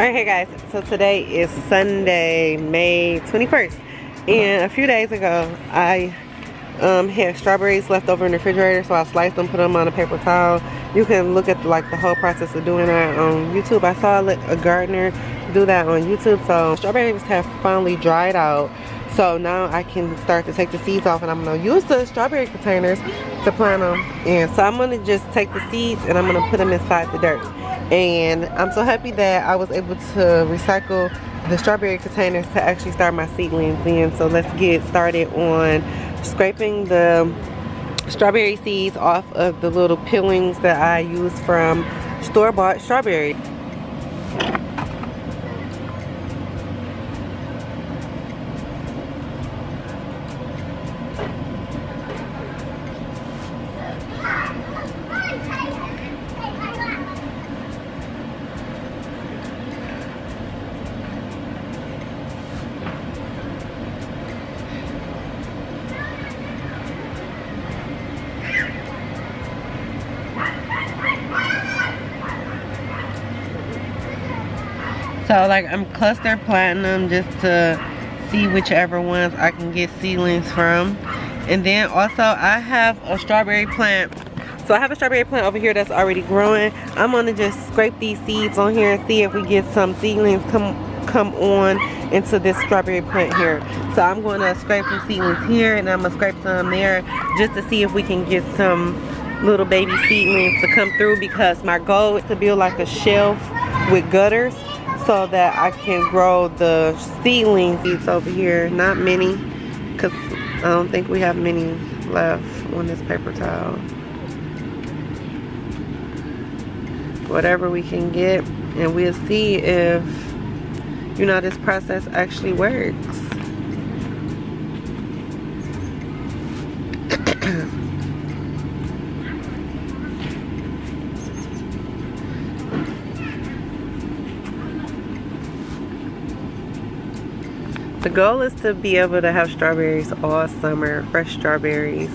Alright, hey guys, so today is Sunday, May 21st, and a few days ago I had strawberries left over in the refrigerator, so I sliced them, put them on a paper towel. You can look at like the whole process of doing that on YouTube. I saw a gardener do that on YouTube. So strawberries have finally dried out, so now I can start to take the seeds off, and I'm going to use the strawberry containers to plant them. And so I'm going to just take the seeds and I'm going to put them inside the dirt. And I'm so happy that I was able to recycle the strawberry containers to actually start my seedlings in. So let's get started on scraping the strawberry seeds off of the little peelings that I use from store-bought strawberry. So like I'm cluster planting them just to see whichever ones I can get seedlings from. And then also I have a strawberry plant. So I have a strawberry plant over here that's already growing. I'm gonna just scrape these seeds on here and see if we get some seedlings come on into this strawberry plant here. So I'm gonna scrape some seedlings here, and I'm gonna scrape some there just to see if we can get some little baby seedlings to come through, because my goal is to build like a shelf with gutters so that I can grow the seedlings. Seeds over here, not many, because I don't think we have many left on this paper towel. Whatever we can get, and we'll see if, you know, this process actually works. The goal is to be able to have strawberries all summer, fresh strawberries.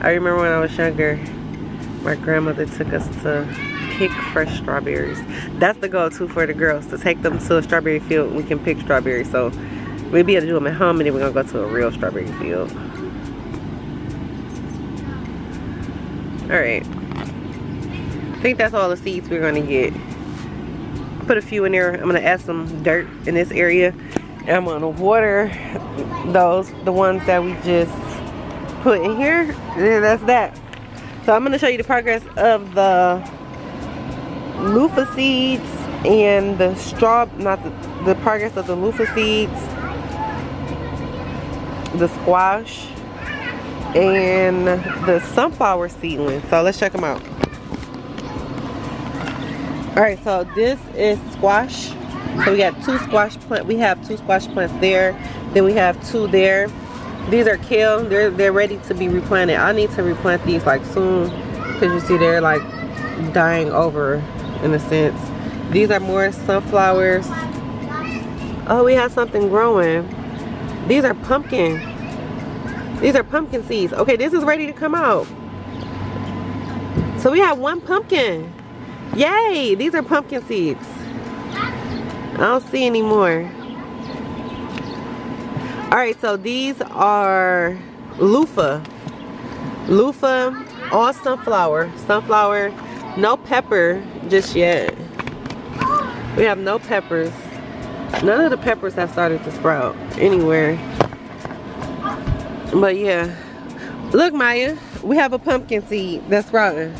I remember when I was younger, my grandmother took us to pick fresh strawberries. That's the goal too for the girls, to take them to a strawberry field and we can pick strawberries. So we'll be able to do them at home, and then we're gonna go to a real strawberry field. Alright, I think that's all the seeds we're gonna get. Put a few in there. I'm gonna add some dirt in this area. And I'm gonna water the ones that we just put in here. And that's that. So I'm gonna show you the progress of the loofah seeds and the the progress of the loofah seeds, the squash, and the sunflower seedling. So let's check them out. Alright, so this is squash. So we got two squash plants. We have two squash plants there. Then we have two there. These are kale. They're ready to be replanted. I need to replant these like soon, because you see they're like dying over in a sense. These are more sunflowers. Oh, we have something growing. These are pumpkin. These are pumpkin seeds. Okay, this is ready to come out. So we have one pumpkin. Yay! These are pumpkin seeds. I don't see any more. Alright, so these are loofah. Loofah, all sunflower. Sunflower, no pepper just yet. We have no peppers. None of the peppers have started to sprout anywhere. But yeah. Look, Maya, we have a pumpkin seed that's sprouting.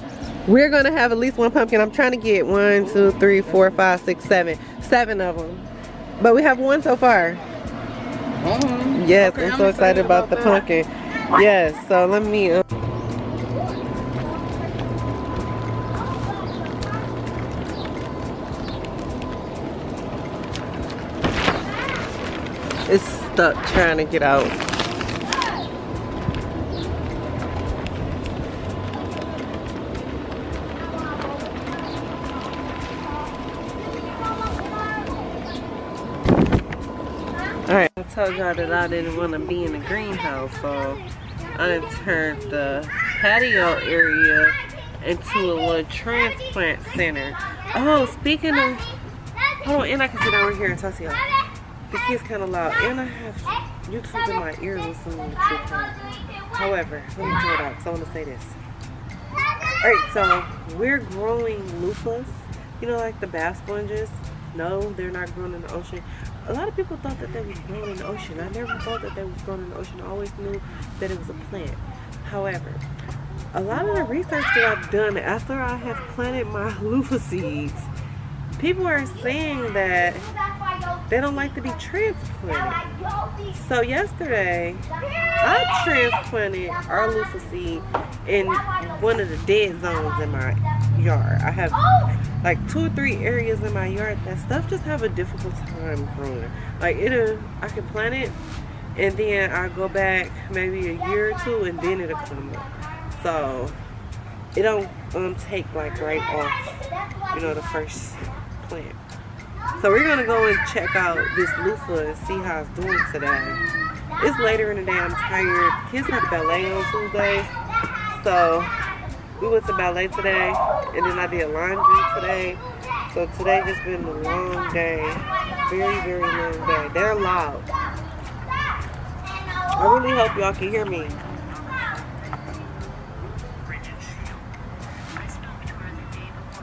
We're gonna have at least one pumpkin. I'm trying to get 1, 2, 3, 4, 5, 6, 7. 7 of them. But we have one so far. Yes, okay, I'm so excited about the pumpkin. Yes, so let me it's stuck trying to get out. Alright, I told y'all that I didn't want to be in the greenhouse, so I turned the patio area into a little transplant center. Oh, speaking of Hold on, and I can sit down right here and talk to y'all. The kid's kind of loud, and I have YouTube in my ear listening to True Crime. However, let me pull it out because I want to say this. Alright, so we're growing loofahs. You know, like the bath sponges? No, they're not grown in the ocean. A lot of people thought that they was grown in the ocean. I never thought that they was grown in the ocean. I always knew that it was a plant. However, a lot of the research that I've done after I have planted my loofah seeds, people are saying that they don't like to be transplanted. So yesterday, I transplanted our loofah seed in one of the dead zones in my yard. I have like 2 or 3 areas in my yard that stuff just have a difficult time growing. Like I can plant it and then I go back maybe a year or 2 and then it'll come up. So it don't take like right off, you know, the first plant. So we're gonna go and check out this loofah and see how it's doing today. It's later in the day, I'm tired. Kids have ballet on Tuesdays. So we went to ballet today and then I did laundry today. So today just been a long day. Very, very long day. They're loud. I really hope y'all can hear me.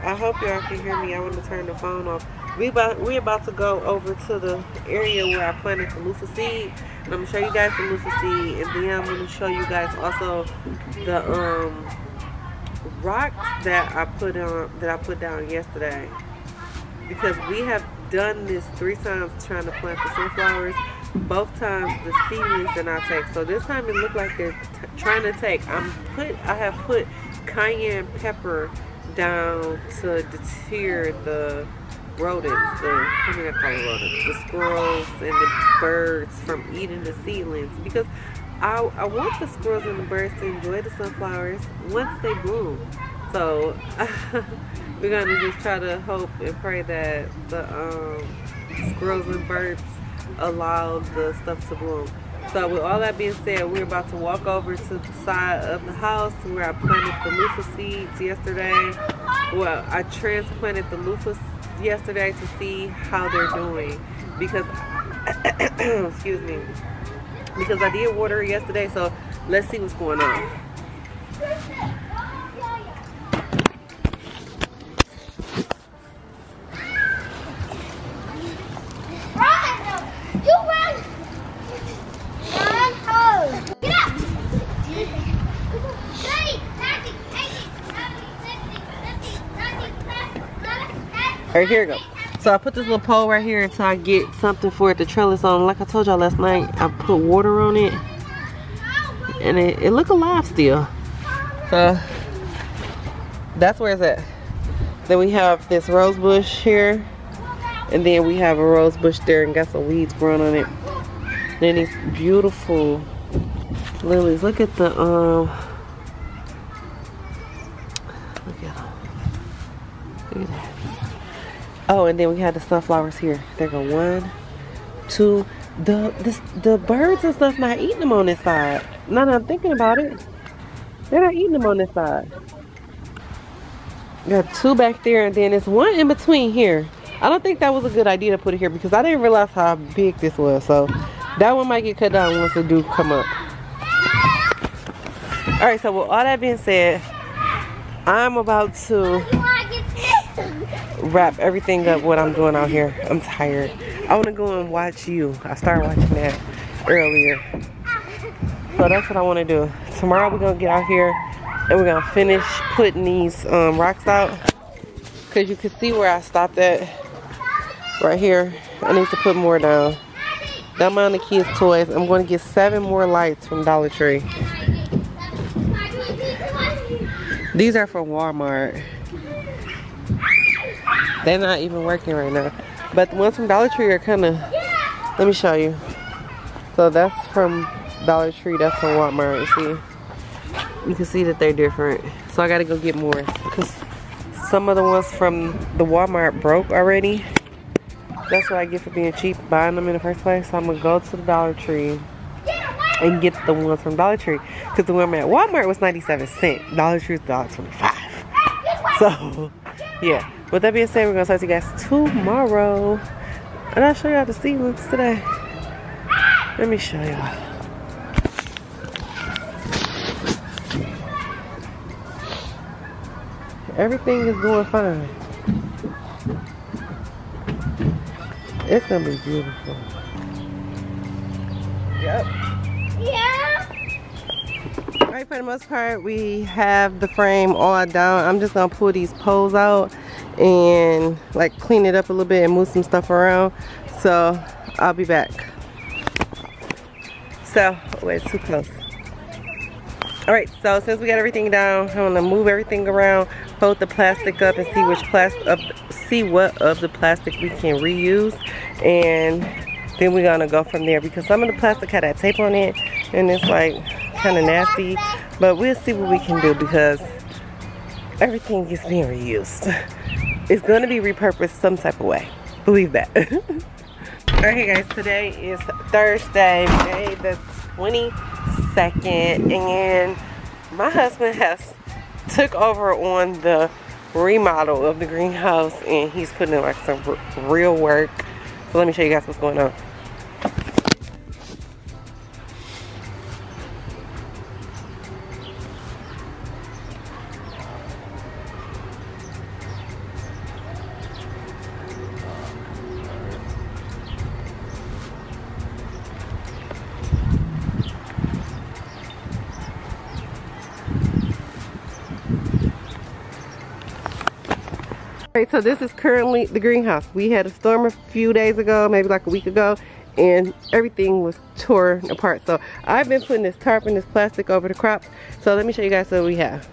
I hope y'all can hear me. I want to turn the phone off. We're about to go over to the area where I planted the loofah seed, and I'm gonna show you guys the loofah seed, and then I'm gonna show you guys also the rocks that I put down yesterday, because we have done this 3 times trying to plant the sunflowers. Both times the seedlings did not take. So this time it looked like they're trying to take. I have put cayenne pepper down to deter the rodents, the squirrels and the birds from eating the seedlings, because I want the squirrels and the birds to enjoy the sunflowers once they bloom. So we're gonna just try to hope and pray that the squirrels and birds allow the stuff to bloom. So with all that being said, we're about to walk over to the side of the house where I planted the loofah seeds yesterday. Well, I transplanted the loofahs yesterday to see how they're doing, because excuse me, because I did water it yesterday. So let's see what's going on. Alright, here we go. So I put this little pole right here until I get something for it to trellis on. Like I told y'all last night, I put water on it, and it look alive still. So that's where it's at. Then we have this rose bush here, and then we have a rose bush there and got some weeds growing on it. Then these beautiful lilies. Look at the look at them. Look at that. Oh, and then we have the sunflowers here. There go 1, 2. The birds and stuff not eating them on this side. Now that I'm thinking about it, they're not eating them on this side. Got 2 back there, and then there's 1 in between here. I don't think that was a good idea to put it here because I didn't realize how big this was. So that one might get cut down once the dew come up. All right. So with all that being said, I'm about to wrap everything up what I'm doing out here. I'm tired. I want to go and watch You. I started watching that earlier. So that's what I want to do. Tomorrow we're going to get out here and we're going to finish putting these rocks out. Because you can see where I stopped at. Right here. I need to put more down. Down on the kids' toys. I'm going to get 7 more lights from Dollar Tree. These are from Walmart. They're not even working right now. But the ones from Dollar Tree are kind of, let me show you. So that's from Dollar Tree, that's from Walmart. You can see that they're different. So I gotta go get more, because some of the ones from the Walmart broke already. That's what I get for being cheap, buying them in the first place. So I'm gonna go to the Dollar Tree and get the ones from Dollar Tree. Because the one at Walmart was 97 cents. Dollar Tree was $1.25. So, yeah. with that being said, we're gonna talk to you guys tomorrow. And I'll show y'all the seedlings today. Let me show y'all. Everything is going fine. It's gonna be beautiful. Yep. Yeah. Alright, for the most part, we have the frame all down. I'm just gonna pull these poles out and like clean it up a little bit and move some stuff around. So I'll be back. So, wait, it's too close. Alright, so since we got everything down, I'm gonna move everything around, hold the plastic up and see what of the plastic we can reuse, and then we're gonna go from there, because some of the plastic had that tape on it and it's like kind of nasty, but we'll see what we can do because everything is being reused. It's gonna be repurposed some type of way, believe that. Alright, hey guys, today is Thursday, May the 22nd, and my husband has took over on the remodel of the greenhouse, and he's putting in like some real work. So let me show you guys what's going on. Alright, so this is currently the greenhouse. We had a storm a few days ago, maybe like a week ago, and everything was torn apart. So I've been putting this tarp and this plastic over the crops. So let me show you guys what we have.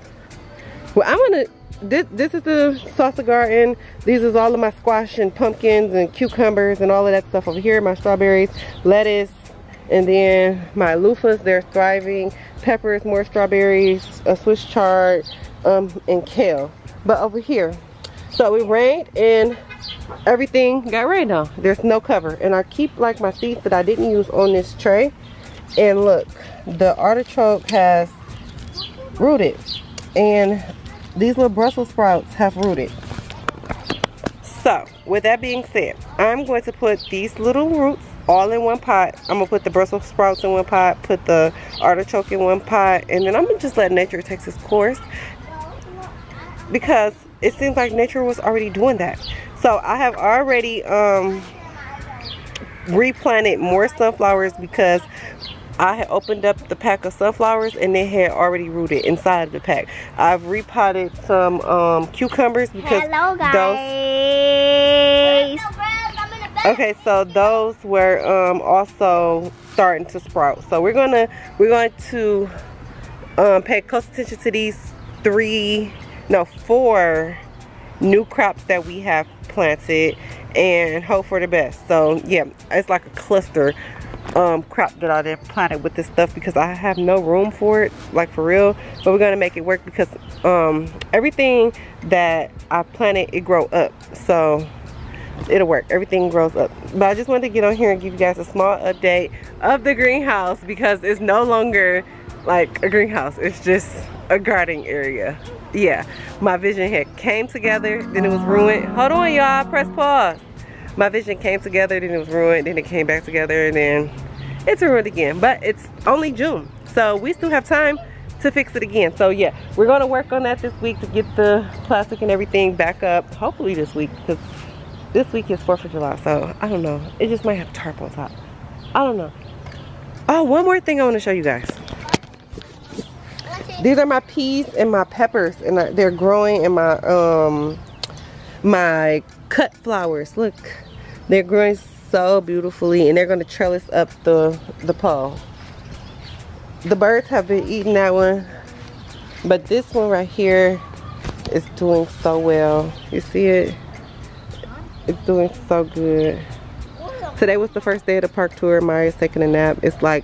Well, I'm gonna, this is the salsa garden. These is all of my squash and pumpkins and cucumbers and all of that stuff over here. My strawberries, lettuce, and then my loofahs, they're thriving. Peppers, more strawberries, a Swiss chard, and kale. But over here, so it rained and everything got rained on. There's no cover, and I keep like my seeds that I didn't use on this tray. And look, the artichoke has rooted, and these little Brussels sprouts have rooted. So with that being said, I'm going to put these little roots all in one pot. I'm gonna put the Brussels sprouts in one pot, put the artichoke in one pot, and then I'm gonna just let nature take its course, because it seems like nature was already doing that. So I have already replanted more sunflowers, because I had opened up the pack of sunflowers and they had already rooted inside of the pack. I've repotted some cucumbers, because okay, so those were also starting to sprout. So we're going to pay close attention to these 4 new crops that we have planted and hope for the best. So yeah, it's like a cluster crop that I did planted with this stuff, because I have no room for it, like for real. But we're gonna make it work, because everything that I planted, it grow up, so it'll work. Everything grows up. But I just wanted to get on here and give you guys a small update of the greenhouse, because it's no longer like a greenhouse, it's just a gardening area. Yeah, my vision had came together, then it was ruined. Hold on y'all, press pause. My vision came together, then it was ruined, then it came back together, and then it's ruined again. But it's only June, so we still have time to fix it again. So yeah, we're gonna work on that this week to get the plastic and everything back up, hopefully this week, because this week is 4th of July, so I don't know, it just might have tarp on top, I don't know. Oh, one more thing I want to show you guys. These are my peas and my peppers, and they're growing in my my cut flowers. Look, they're growing so beautifully, and they're going to trellis up the pole. The birds have been eating that one, but this one right here is doing so well. You see it? It's doing so good. Today was the first day of the park tour. Maya's taking a nap. It's like,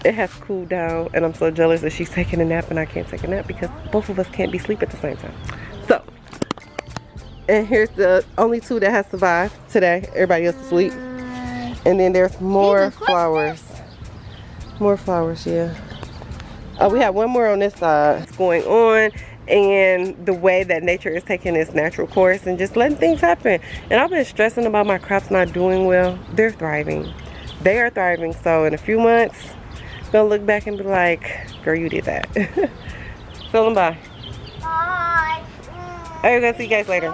it has cooled down, and I'm so jealous that she's taking a nap and I can't take a nap, because both of us can't be asleep at the same time. So, and here's the only 2 that has survived today. Everybody else is asleep. And then there's more flowers. More flowers, yeah. Oh, we have one more on this side. What's going on? and the way that nature is taking its natural course and just letting things happen. And I've been stressing about my crops not doing well. They're thriving. They are thriving. So in a few months, I'm gonna look back and be like, girl, you did that. Tell them bye. Bye. Alright, we're gonna see you guys later.